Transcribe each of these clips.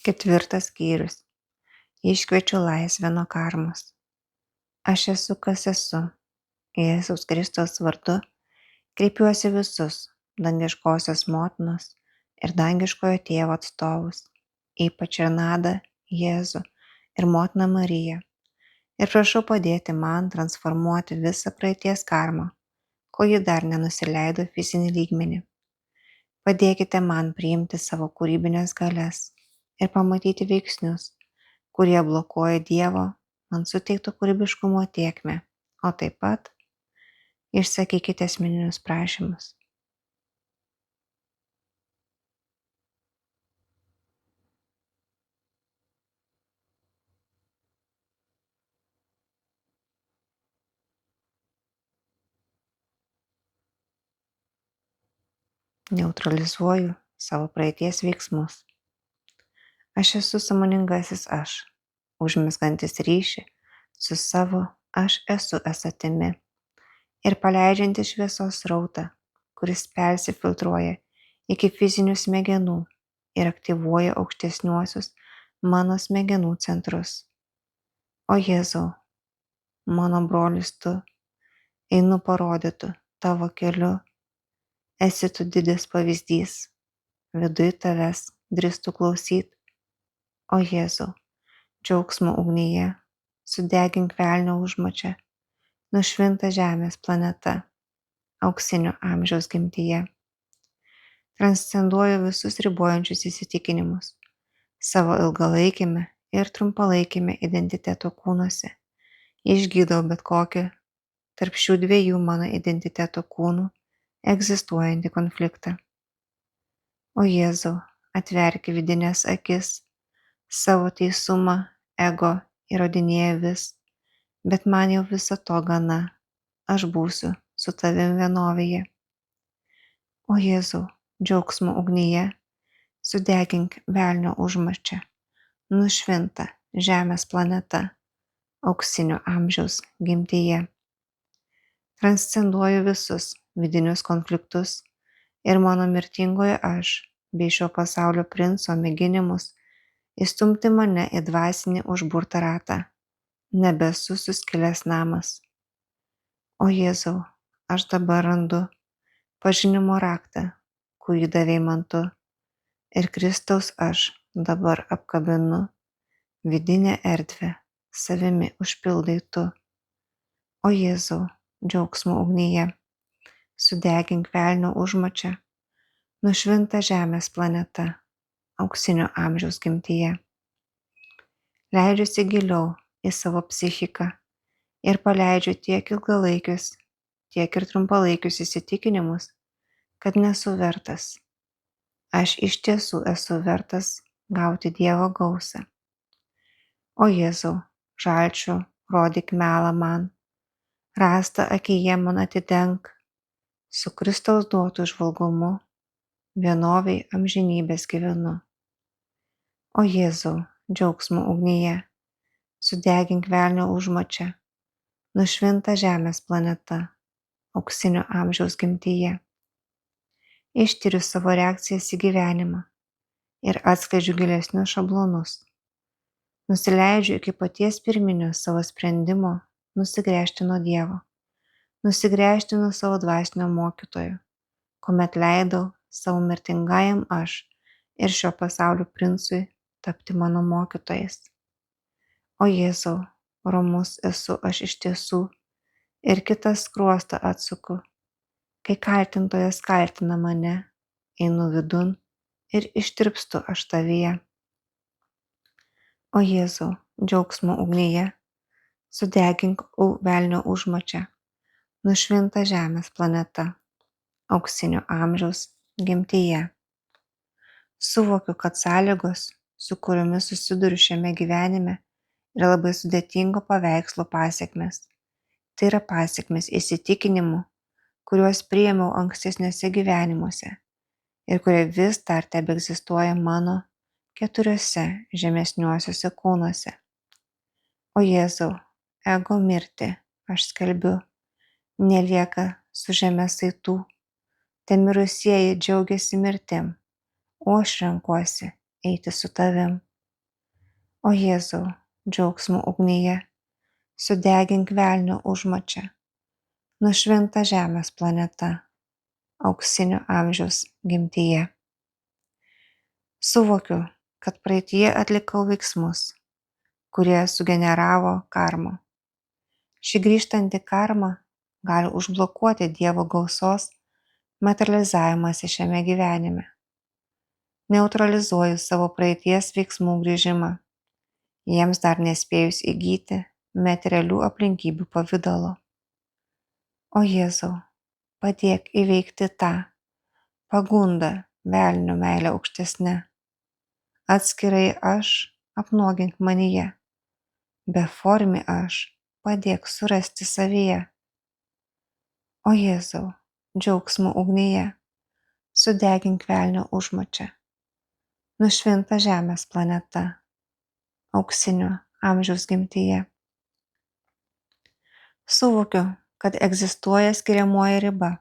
4 skyrius. Iškviečiu laisvę nuo karmos. Aš esu, kas esu. Jėzaus Kristaus vardu kreipiuosi visus dangiškosios motinos ir dangiškojo tėvo atstovus, ypač ir Nadą, Jėzų ir motiną Mariją, ir prašau padėti man transformuoti visą praeities karmą, kol ji dar nenusileido fizinį lygmenį. Padėkite man priimti savo kūrybines galias ir pamatyti veiksnius, kurie blokuoja Dievo man suteikto kūrybiškumo tėkmę, o taip pat išsakykite asmeninius prašymus. Neutralizuoju savo praeities veiksmus. Aš esu sąmoningasis aš, užmezgantis ryšį su savo aš esu esatimi ir paleidžiantis šviesos srautą, kuris persifiltruoja iki fizinių smegenų ir aktyvuoja aukštesniuosius mano smegenų centrus. O Jėzau, mano brolis tu, einu parodytu tavo keliu, esi tu didis pavyzdys, viduj tavęs drįstu klausyt. O Jėzau, džiaugsmo ugnyje, sudegink velnio užmačią, nušvinta žemės planeta, auksinio amžiaus gimtyje. Transcenduoju visus ribojančius įsitikinimus savo ilgalaikime ir trumpalaikime identiteto kūnuose. Išgydau bet kokį tarp šių dviejų mano identiteto kūnų egzistuojantį konfliktą. O Jėzau, atverk vidinės akis, savo teisumą ego įrodinėja vis, bet man jau viso to gana, aš būsiu su tavim vienovėje. O Jėzau, džiaugsmo ugnyje, sudegink velnio užmačią, nušvinta žemės planeta, auksinio amžiaus gimtyje. Transcenduoju visus vidinius konfliktus ir mano mirtingojo aš bei šio pasaulio princo mėginimus įstumti mane į dvasinį užburtą ratą. Nebesu suskilęs namas. O Jėzau, aš dabar randu pažinimo raktą, kurį davei man tu, ir Kristaus aš dabar apkabinu, vidinę erdvę savimi užpildai tu. O Jėzau, džiaugsmo ugnyje, sudegink velnio užmačią, nušvinta žemės planeta, auksinio amžiaus gimtyje. Leidžiuosi giliau į savo psichiką ir paleidžiu tiek ilgalaikius, tiek ir trumpalaikius įsitikinimus, kad nesu vertas. Aš iš tiesų esu vertas gauti Dievo gausą. O Jėzau, žalčių, rodyk melą man, rastą akyje man atidenk, su Kristaus duotu žvalgumu, vienoviai amžinybės gyvenu. O Jėzau, džiaugsmo ugnyje, sudegink velnio užmačią, nušvinta žemės planeta, auksinio amžiaus gimtyje. Ištiriu savo reakcijas į gyvenimą ir atskleidžiu gilesnius šablonus. Nusileidžiu iki paties pirminio savo sprendimo nusigręžti nuo Dievo, nusigręžti nuo savo dvasinio mokytojo, kuomet leidau savo mirtingajam aš ir šio pasaulio princui tapti mano mokytojais. O Jėzau, romus esu aš iš tiesų ir kitą skruostą atsuku. Kai kaltintojas kaltina mane, einu vidun ir ištirpstu aš tavyje. O Jėzau, džiaugsmo ugnyje, sudegink velnio užmačią, nušvinta žemės planeta, auksinio amžiaus gimtyje. Suvokiu, kad sąlygos, su kuriomis susiduriu šiame gyvenime, yra labai sudėtingo paveikslo pasekmės. Tai yra pasekmės įsitikinimų, kuriuos priėmiau ankstesniuose gyvenimuose ir kurie vis dar tebeegzistuoja mano 4 žemesniuosiuose kūnuose. O Jėzau, ego mirtį aš skelbiu, nelieka su žeme saitų, ten mirusieji džiaugiasi mirtim, o aš renkuosi eiti su tavim. O Jėzau, džiaugsmo ugnyje, sudegink velnio užmačią, nušvinta žemės planeta, auksinio amžiaus gimtyje. Suvokiu, kad praeityje atlikau veiksmus, kurie sugeneravo karmą. Ši grįžtanti karma gali užblokuoti Dievo gausos materializavimąsi šiame gyvenime. Neutralizuoju savo praeities veiksmų grįžimą, jiems dar nespėjus įgyti materialių aplinkybių pavidalo. O Jėzau, padėk įveikti tą pagundą velnio meilę aukštesnę. Atskirai aš apnuogink manyje, beformį aš padėk surasti savyje. O Jėzau, džiaugsmo ugnyje, sudegink velnio užmačią, nušvinta žemės planeta, auksinio amžiaus gimtyje. Suvokiu, kad egzistuoja skiriamoji riba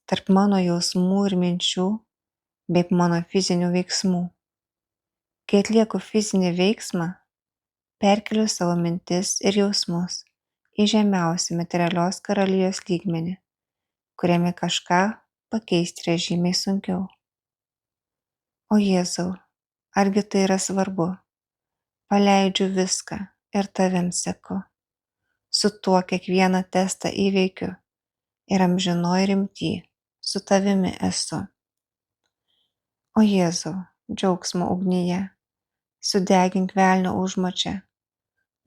tarp mano jausmų ir minčių bei mano fizinių veiksmų. Kai atlieku fizinį veiksmą, perkeliu savo mintis ir jausmus į žemiausią materialios karalijos lygmenį, kuriame kažką pakeisti yra žymiai sunkiau. O Jėzau, argi tai yra svarbu? Paleidžiu viską ir tavim seku. Su tuo kiekvieną testą įveikiu ir amžinoj rimty su tavimi esu. O Jėzau, džiaugsmo ugnyje, sudegink velnio užmačią,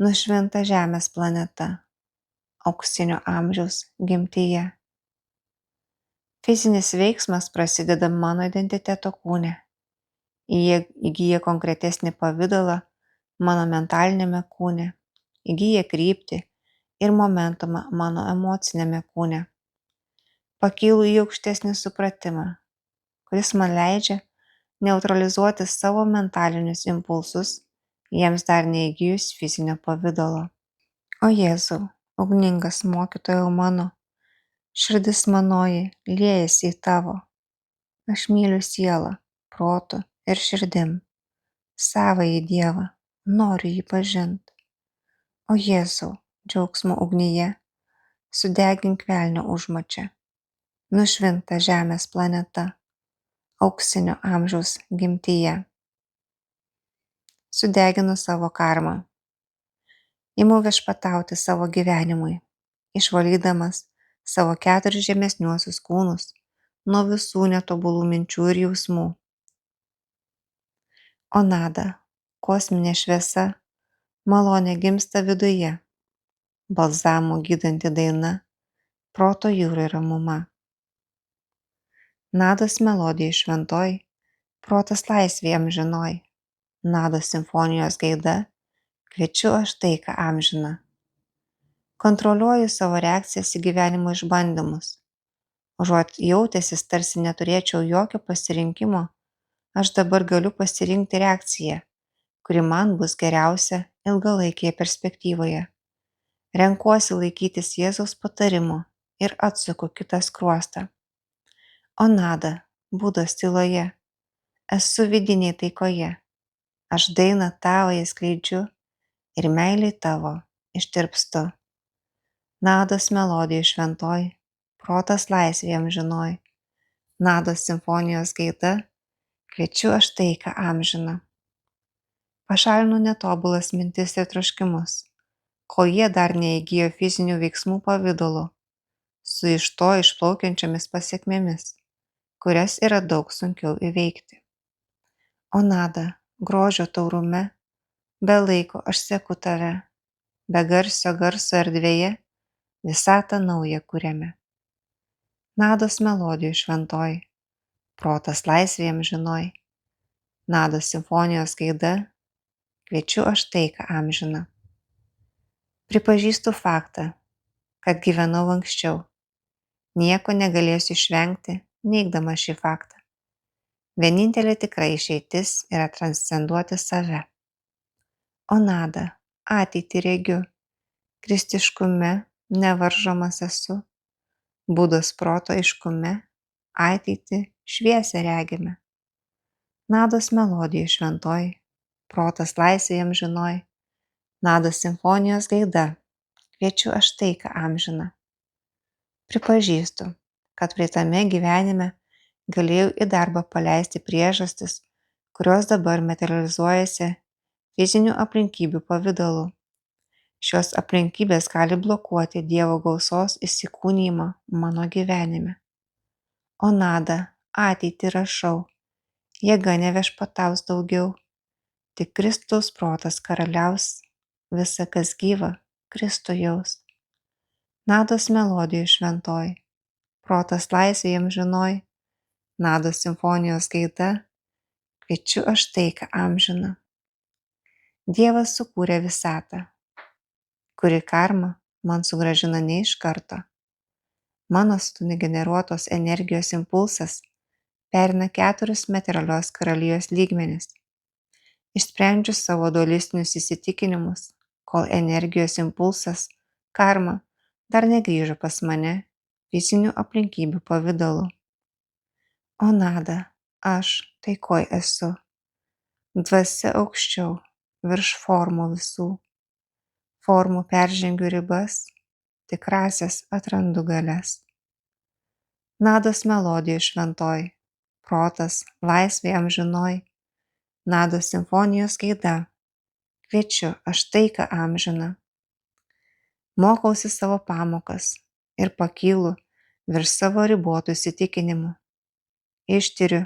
nušvinta žemės planeta, auksinio amžiaus gimtyje. Fizinis veiksmas prasideda mano identiteto kūne. Jie įgyja konkretesnį pavidalą mano mentaliniame kūne, įgyja kryptį ir momentumą mano emocinėme kūne. Pakylu į aukštesnį supratimą, kuris man leidžia neutralizuoti savo mentalinius impulsus, jiems dar neįgyjus fizinio pavidalo. O Jėzau, ugningas mokytojau mano, širdis manoji liejasi į tavo. Aš myliu sielą, protu ir širdim. Savąjį Dievą, noriu jį pažint. O Jėzau, džiaugsmo ugnyje, sudegink velnio užmačią, nušvinta žemės planeta, auksinio amžiaus gimtyje. Sudeginu savo karmą. Imu viešpatauti savo gyvenimui, išvalydamas savo 4 žemesniuosius kūnus nuo visų netobulų minčių ir jausmų. O nada, kosminė šviesa, malonė gimsta viduje, balzamų gydanti daina, proto jūrai ramuma. Nados melodija šventoj, protas laisvėje amžinoj, nados simfonijos gaida, kviečiu aš taiką amžiną. Kontroliuoju savo reakcijas į gyvenimo išbandymus. Užuot jautęsis tarsi neturėčiau jokio pasirinkimo, aš dabar galiu pasirinkti reakciją, kuri man bus geriausia ilgalaikėje perspektyvoje. Renkuosi laikytis Jėzaus patarimo ir atsuku kitą skruostą. O nada, būdas tyloje, esu vidinėje taikoje, aš dainą tavoje skleidžiu ir meiliai tavo ištirpstu. Nados melodija šventoj, protas laisvėje amžinoj, nados simfonijos gaida, kviečiu aš taiką amžiną. Pašalinu netobulas mintis ir troškimus, kol jie dar neįgijo fizinių veiksmų pavidalo, su iš to išplaukiančiomis pasekmėmis, kurias yra daug sunkiau įveikti. O nada, grožio taurume, be laiko aš seku tave, be garso erdvėje, visatą naują kuriame. Nados melodijų šventoj, protas laisvėje amžinoj, nados simfonijos gaida, kviečiu aš taiką amžiną. Pripažįstu faktą, kad gyvenau anksčiau. Nieko negalėsiu išvengti, neigdama šį faktą. Vienintelė tikra išeitis yra transcenduoti save. O nada, ateitį regiu, kristiškume nevaržomas esu, Budos proto aiškume, ateitį šviesią regime. Nados melodija šventoj, protas laisvėje amžinoj, nados simfonijos gaida, kviečiu aš taiką amžiną. Pripažįstu, kad praeitame gyvenime galėjau į darbą paleisti priežastis, kurios dabar materializuojasi fizinių aplinkybių pavidalu. Šios aplinkybės gali blokuoti Dievo gausos įsikūnijimą mano gyvenime. O nada, ateitį rašau, jėga neviešpataus daugiau, tik Kristaus protas karaliaus, visa kas gyva, Kristų jaus. Nados melodijų šventoj, protas laisvėje amžinoj, nados simfonijos gaida, kviečiu aš taiką amžiną. Dievas sukūrė visatą, kuri karma man sugrąžina ne iš karto. Mano sugeneruotos energijos impulsas pereina 4 materialios karalijos lygmenis. Išsprendžiu savo dualistinius įsitikinimus, kol energijos impulsas, karma, dar negrįžo pas mane fizinių aplinkybių pavidalu. O nada, aš taikoj esu, dvasia aukščiau, virš formų visų. Formų peržengiu ribas, tikrasias atrandu galias. Nados melodijų šventoj, protas laisvėje amžinoj, nados simfonijos gaida, kviečiu aš taiką amžiną. Mokausi savo pamokas ir pakylu virš savo ribotų įsitikinimų. Ištiriu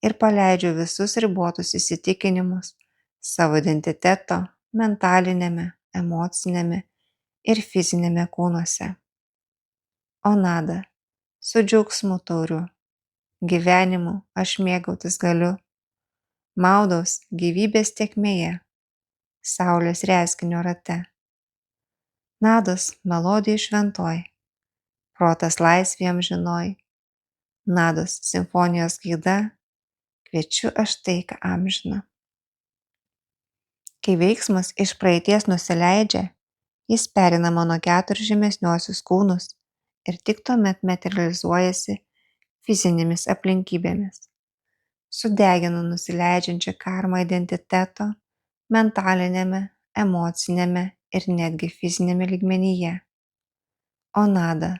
ir paleidžiu visus ribotus įsitikinimus savo identiteto, mentalinėme, emocinėme ir fizinėme kūnuose. O nada, su džiaugsmu tauriu, gyvenimu aš mėgautis galiu, maudaus gyvybės tėkmėje, saulės rezginio rate. Nados melodijų šventoj, protas laisvėje amžinoj, nados simfonijos gaida, kviečiu aš taiką amžiną. Kai veiksmas iš praeities nusileidžia, jis pereina mano 4 žemesniuosius kūnus ir tik tuomet materializuojasi fizinėmis aplinkybėmis. Sudeginu nusileidžiančią karmą identiteto, mentalinėme, emocinėme ir netgi fizinėme lygmenyje. O nada,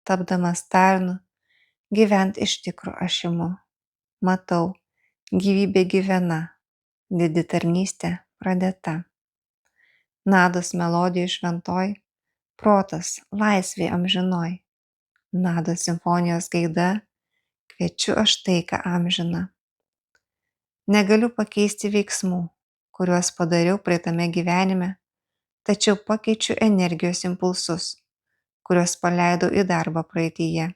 tapdamas tarnu, gyvent iš tikro aš imu. Matau, gyvybė gyvena, didi tarnystė pradėta. Nados melodijų šventoj, protas laisvėje amžinoj, nados simfonijos gaida, kviečiu aš taiką amžiną. Negaliu pakeisti veiksmų, kuriuos padariau praeitame gyvenime, tačiau pakeičiu energijos impulsus, kuriuos paleidau į darbą praeityje.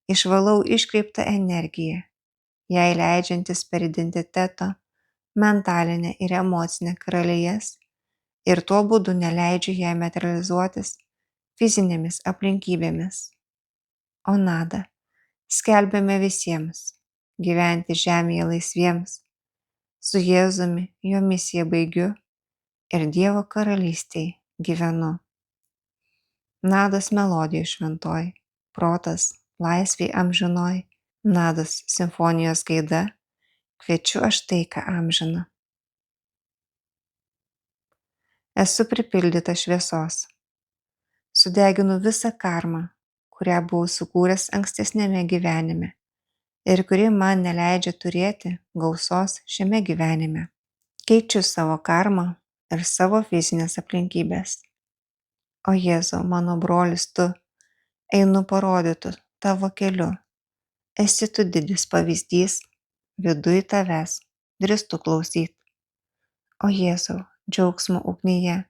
Išvalau iškreiptą energiją, jai leidžiantis per identiteto, mentalinę ir emocinę karalijas ir tuo būdu neleidžiu jai materializuotis fizinėmis aplinkybėmis. O nada, skelbiame visiems gyventi žemėje laisviems, su Jėzumi jo misiją baigiu ir Dievo karalystėje gyvenu. Nados melodijų šventoj, protas laisvėje amžinoj, nados simfonijos gaida, kviečiu aš taiką amžiną. Esu pripildyta šviesos. Sudeginu visą karmą, kurią buvau sukūręs ankstesnėme gyvenime ir kuri man neleidžia turėti gausos šiame gyvenime. Keičiu savo karmą ir savo fizinės aplinkybės. O Jėzau, mano brolis tu, einu parodytu tavo keliu. Esi tu didis pavyzdys, viduj tavęs, drįstu klausyt. O Jėzau, džiaugsmo ugnyje,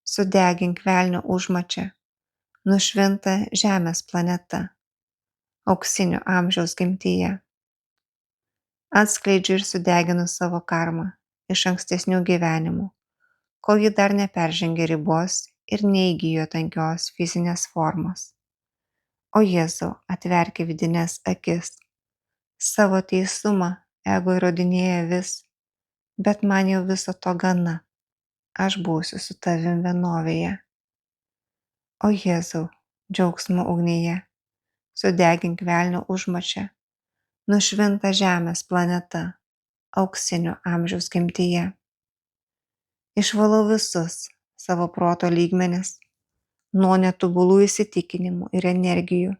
sudegink velnio užmačią, nušvinta žemės planeta, auksinio amžiaus gimtyje. Atskleidžiu ir sudeginu savo karmą iš ankstesnių gyvenimų, kol ji dar neperžengė ribos ir neįgijo tankios fizinės formos. O Jėzau, atverki vidines akis. Savo teisumą ego įrodinėja vis, bet man jau viso to gana. Aš būsiu su tavim vienovėje. O Jėzau, džiaugsmo ugnyje, sudegink velnio užmačią, nušvinta žemės planeta, auksinio amžiaus gimtyje. Išvalau visus savo proto lygmenis nuo netobulų įsitikinimų ir energijų,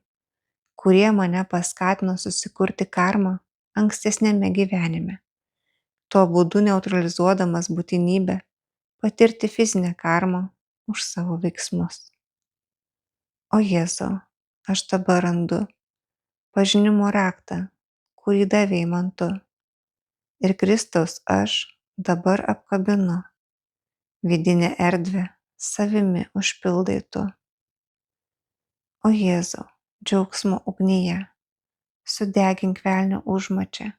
kurie mane paskatino susikurti karmą ankstesniame gyvenime, tuo būdu neutralizuodamas būtinybę patirti fizinę karmą už savo veiksmus. O Jėzau, aš dabar randu pažinimo raktą, kurį davei man tu, ir Kristaus aš dabar apkabinu, vidinę erdvę savimi užpildai tu. O Jėzau, džiaugsmo ugnyje, sudegink velnio užmačią,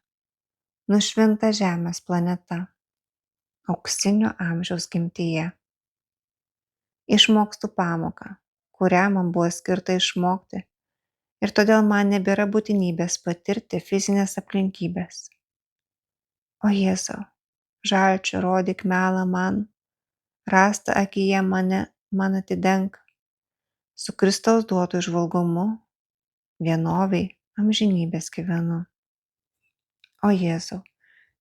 nušvinta žemės planeta, auksinio amžiaus gimtyje. Išmokstu pamoką, kurią man buvo skirta išmokti, ir todėl man nebėra būtinybės patirti fizinės aplinkybės. O Jėzau, žalčiu rodyk melą man, rasta akyje man atidenk, su Kristaus duotu įžvalgumu, vienoviai amžinybės gyvenu. O Jėzau,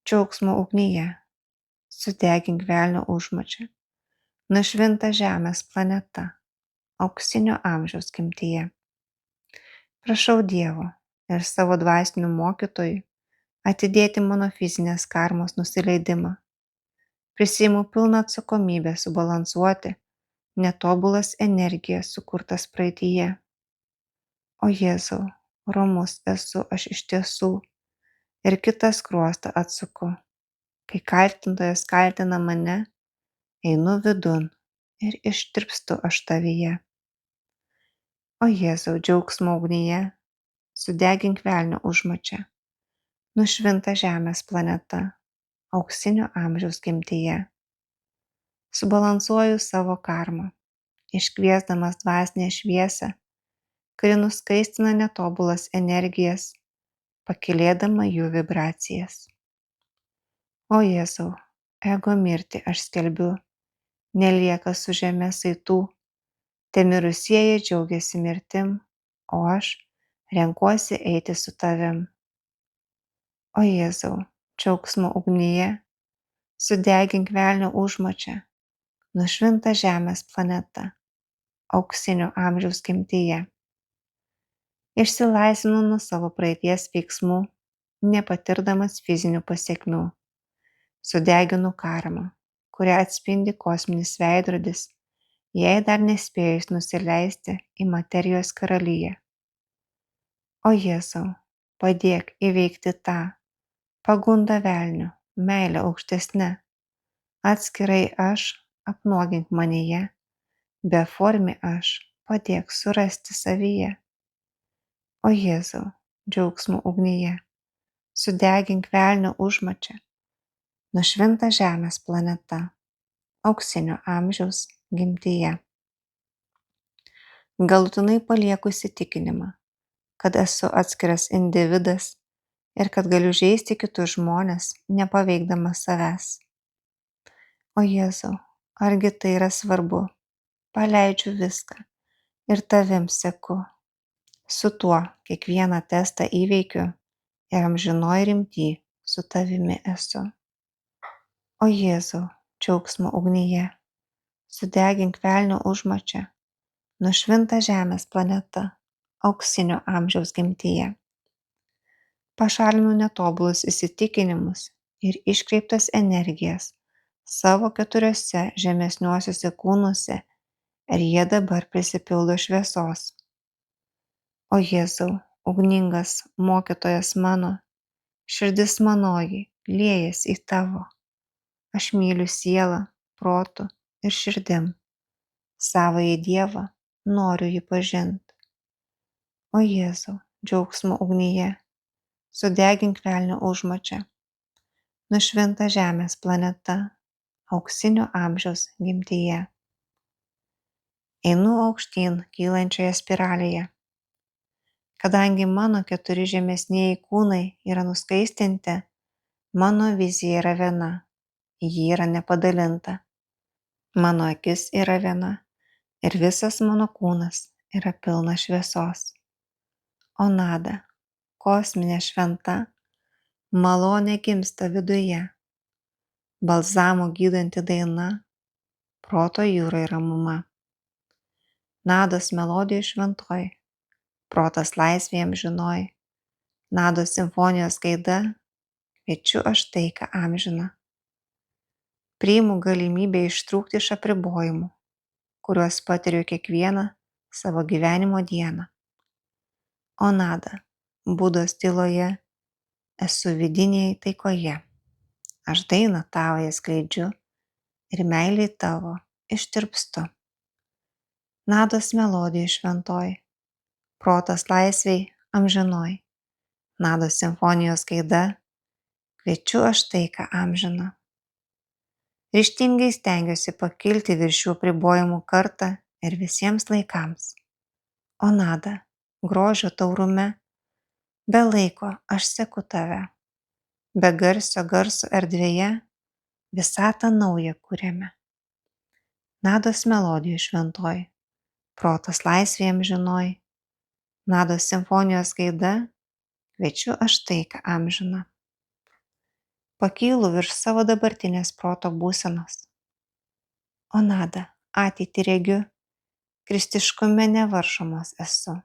džiaugsmo ugnyje, sudegink velnio užmačią, nušvinta žemės planeta, auksinio amžiaus gimtyje. Prašau Dievo ir savo dvasinių mokytojų atidėti mano fizinės karmos nusileidimą. Prisiimu pilną atsakomybę subalansuoti netobulas energijas sukurtas praeityje. O Jėzau, romus esu aš iš tiesų ir kitą skruostą atsuku. Kai kaltintojas kaltina mane, einu vidun ir ištirpstu aš tavyje. O Jėzau, džiaugsmo ugnyje, sudegink velnio užmačią, nušvinta žemės planeta, auksinio amžiaus gimtyje. Subalansuoju savo karmą, iškviesdamas dvasinę šviesą, kuri nuskaistina netobulas energijas, pakylėdama jų vibracijas. O Jėzau, ego mirtį aš skelbiu, nelieka su žeme saitų, te mirusieji džiaugiasi mirtim, o aš renkuosi eiti su tavim. O Jėzau, džiaugsmo ugnyje, sudegink velnio užmačią, nušvinta žemės planeta, auksinio amžiaus gimtyje. Išsilaisvinu nuo savo praeities veiksmų, nepatirdamas fizinių pasekmių. Sudeginu karmą, kurią atspindi kosminis veidrodis, jai dar nespėjus nusileisti į materijos karaliją. O Jėzau, padėk įveikti tą pagundą velnio, meilę aukštesnę. Atskirai aš, apnuogink manyje, beformį aš, padėk surasti savyje. O Jėzau, džiaugsmo ugnyje, sudegink velnio užmačią, nušvinta žemės planeta, auksinio amžiaus gimtyje. Galutinai palieku įsitikinimą, kad esu atskiras individas ir kad galiu žeisti kitus žmones, nepaveikdamas savęs. O Jėzau, argi tai yra svarbu? Paleidžiu viską ir tavim seku. Su tuo kiekvieną testą įveikiu ir amžinoj rimty su tavimi esu. O Jėzau, džiaugsmo ugnyje, sudegink velnio užmačią, nušvinta žemės planeta, auksinio amžiaus gimtyje. Pašalinu netobulus įsitikinimus ir iškreiptas energijas savo 4 žemesniuosiuose kūnuose ir jie dabar prisipildo šviesos. O Jėzau, ugningas mokytojas mano, širdis manoji liejas į tavo. Aš myliu sielą, protu ir širdim. Savąjį Dievą noriu jį pažinti. O Jėzau, džiaugsmo ugnyje, sudegink velnio užmačią, nušvinta žemės planeta, auksinio amžiaus gimtyje. Einu aukštyn kylančioje spiralėje. Kadangi mano 4 žemesnieji kūnai yra nuskaistinti, mano vizija yra viena, ji yra nepadalinta. Mano akis yra viena ir visas mano kūnas yra pilnas šviesos. O nada, kosminė šventa, malonė gimsta viduje. balzamų gydanti daina, proto jūrai ramuma. Nados melodijų šventoj, protas laisvėje amžinoj, nados simfonijos gaida, kviečiu aš taiką amžiną. Priimu galimybę ištrūkti iš apribojimų, kuriuos patiriu kiekvieną savo gyvenimo dieną. O nada, budos tyloje, esu vidinėje taikoje. Aš dainą tavoje skleidžiu ir meiliai tavo ištirpstu. Nados melodijų šventoj, protas laisvėj amžinoj, nados simfonijos gaida, kviečiu aš taiką amžiną. Ryžtingai stengiuosi pakilti virš šių apribojimų kartą ir visiems laikams. O nada, grožio taurume, be laiko aš seku tave, be garso erdvėje, visatą naują kuriame. Nados melodijų šventoj, protas laisvėje amžinoj, nados simfonijos gaida, kviečiu aš taiką amžiną. Pakylu virš savo dabartinės proto būsenos. O nada, ateitį regiu, kristiškume nevaržomas esu.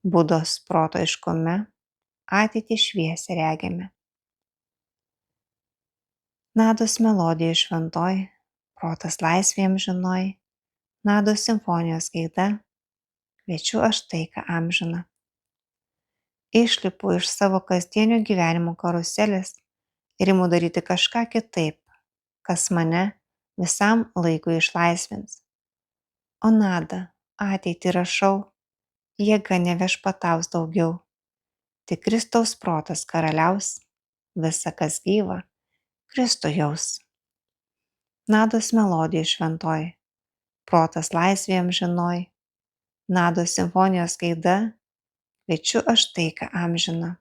Budos proto aiškume, ateitį šviesią regime. Nados melodijų šventoj, protas laisvėje amžinoj, nados simfonijos gaida, kviečiu aš taiką amžiną. Išlipu iš savo kasdienio gyvenimo karuselės ir imu daryti kažką kitaip, kas mane visam laikui išlaisvins. O nada, ateitį rašau, jėga neviešpataus daugiau. Tik Kristaus protas karaliaus, visa kas gyva, Kristų jaus. Nados melodijų šventoj, protas laisvėje amžinoj, nados simfonijos gaida, kviečiu aš taiką amžiną.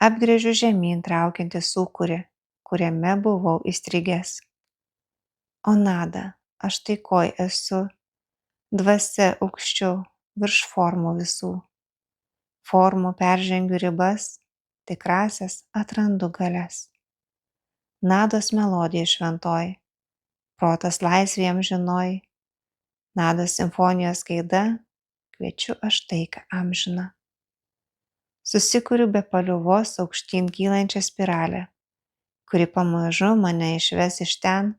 Apgręžiu žemyn traukiantį sūkurį, kuriame buvau įstrigęs. O nada, aš taikoj esu, dvasia aukščiau virš formų visų. Formų peržengiu ribas, tikrasias atrandu galias. Nados melodija šventoj, protas laisvėje amžinoj, nados simfonijos gaida, kviečiu aš taiką amžiną. Susikuriu be paliovos aukštyn kylančią spiralę, kuri pamažu mane išves iš ten,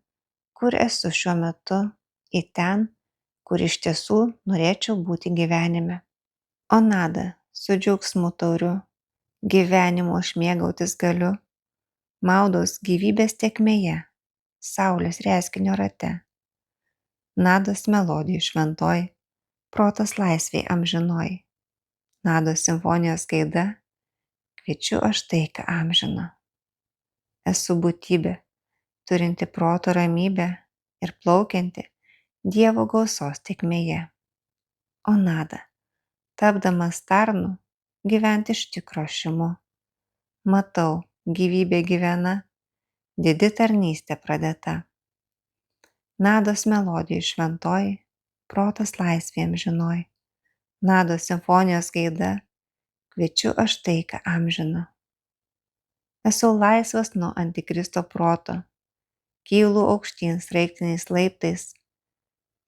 kur esu šiuo metu, į ten, kur iš tiesų norėčiau būti gyvenime. O nada, su džiaugsmu tauriu, gyvenimu aš mėgautis galiu, maudaus gyvybės tėkmėje, saulės reskinio rate. Nados melodijų šventoj, protas laisvėj amžinoj, nados simfonijos gaida, kviečiu aš taiką amžiną. Esu būtybė, turinti proto ramybę ir plaukianti Dievo gausos tėkmėje. O nada, tapdamas tarnu, gyventi iš tikro šimu. Matau, gyvybė gyvena, didi tarnystė pradėta. Nados melodijų šventoj, protas laisvėje amžinoj, nados simfonijos gaida, kviečiu aš taiką amžiną. Esu laisvas nuo antikristo proto, kylu aukštyn sraigtiniais laiptais,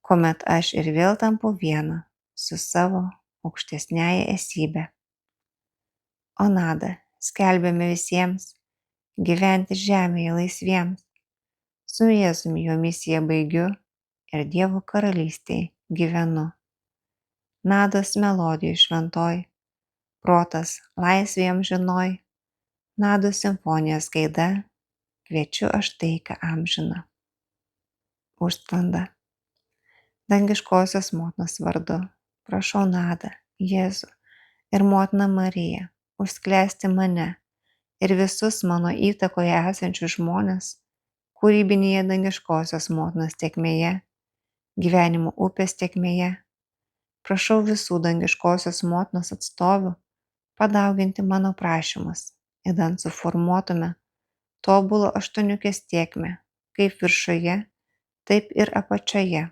kuomet aš ir vėl tampu viena su savo aukštesniąja esybe. O nada, skelbiame visiems gyventi žemėje laisviems, su Jėzumi jo misiją baigiu ir Dievo karalystėje gyvenu. Nados melodijų šventoj, protas laisvėje amžinoj, nados simfonijos gaida, kviečiu aš taiką amžiną. Užsklanda. Dangiškosios motinos vardu, prašau nadą, Jėzų ir motiną Mariją, užsklęsti mane ir visus mano įtakoje esančius žmones, kūrybinėje dangiškosios motinos tėkmėje, gyvenimo upės tėkmėje. Prašau visų dangiškosios motinos atstovių padauginti mano prašymus, idant suformuotume tobulo aštuoniukės tėkmę, kaip viršuje, taip ir apačioje.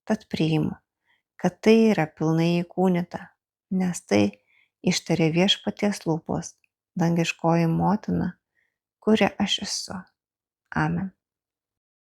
Tad priimu, kad tai yra pilnai įkūnyta, nes tai ištarė viešpaties lūpos, dangiškoji motina, kuria aš esu. Amen.